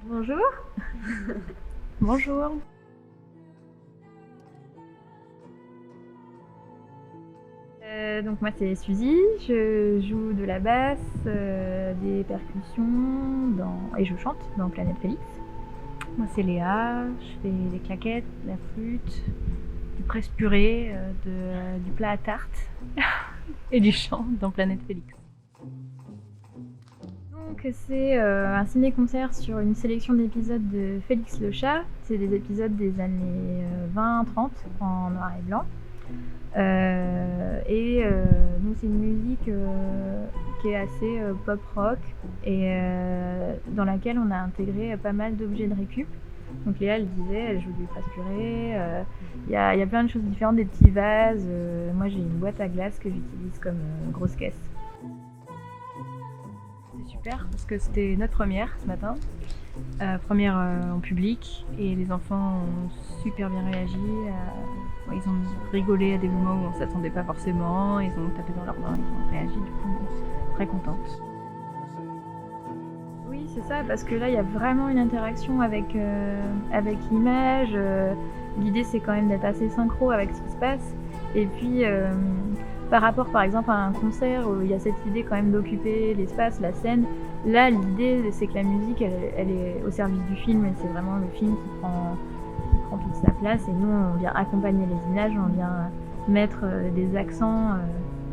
Bonjour. Bonjour. Donc moi c'est Suzy, je joue de la basse, des percussions et je chante dans Planète Félix. Moi c'est Léa, je fais des claquettes, de la flûte, du presse-purée, du plat à tarte et du chant dans Planète Félix. Donc c'est un ciné-concert sur une sélection d'épisodes de Félix le chat. C'est des épisodes des années 20-30 en noir et blanc. Donc c'est une musique qui est assez pop-rock et dans laquelle on a intégré pas mal d'objets de récup. Donc Léa, elle disait, elle joue du presse-purée, y a plein de choses différentes, des petits vases. Moi j'ai une boîte à glace que j'utilise comme grosse caisse. C'est super parce que c'était notre première ce matin, première en public, et les enfants ont super bien réagi. Ils ont rigolé à des moments où on s'attendait pas forcément, ils ont tapé dans leurs mains, ils ont réagi, du coup très contente. Oui c'est ça, parce que là il y a vraiment une interaction avec l'image. L'idée c'est quand même d'être assez synchro avec ce qui se passe, et puis par rapport par exemple à un concert où il y a cette idée quand même d'occuper l'espace, la scène, là l'idée c'est que la musique elle est au service du film, et c'est vraiment le film qui prend toute sa place, et nous on vient accompagner les images, on vient mettre des accents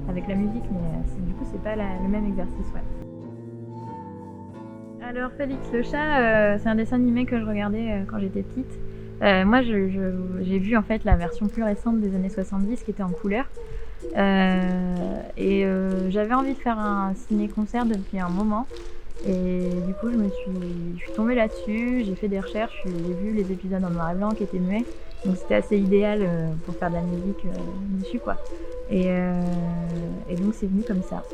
avec la musique, mais du coup c'est pas le même exercice. Ouais. Alors Félix le chat, c'est un dessin animé que je regardais quand j'étais petite. Moi j'ai vu en fait la version plus récente des années 70 qui était en couleur. J'avais envie de faire un ciné-concert depuis un moment, et du coup je suis tombée là-dessus, j'ai fait des recherches, j'ai vu les épisodes en noir et blanc qui étaient muets, donc c'était assez idéal pour faire de la musique dessus quoi. Et donc c'est venu comme ça.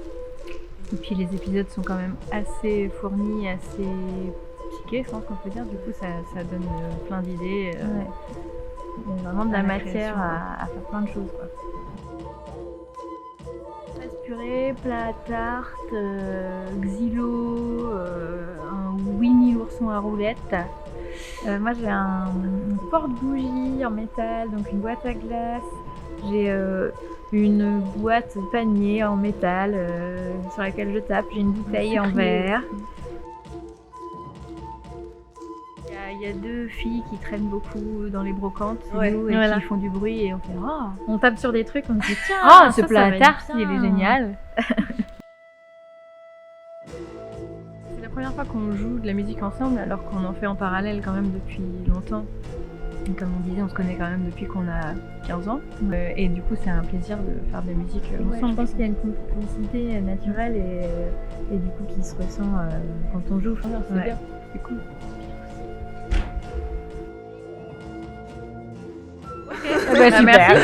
Et puis les épisodes sont quand même assez fournis, assez psychés, je pense qu'on peut dire, du coup ça donne plein d'idées. Ouais. Il y a vraiment de la matière à faire plein de choses quoi. Purée, plat à tarte, xylo, un Winnie l'ourson à roulettes. Moi j'ai un porte-bougie en métal, donc une boîte à glace. J'ai une boîte panier en métal sur laquelle je tape. J'ai une bouteille en verre. Il y a deux filles qui traînent beaucoup dans les brocantes, qui font du bruit, et on fait on tape sur des trucs, on se dit tiens, ce plat à tarte, il est génial. C'est la première fois qu'on joue de la musique ensemble, alors qu'on en fait en parallèle quand même depuis longtemps. Et comme on disait, on se connaît quand même depuis qu'on a 15 ans, et du coup c'est un plaisir de faire de la musique ensemble. Je pense qu'il y a une complicité naturelle et du coup qui se ressent quand on joue. C'est bien, c'est cool. Super. Merci.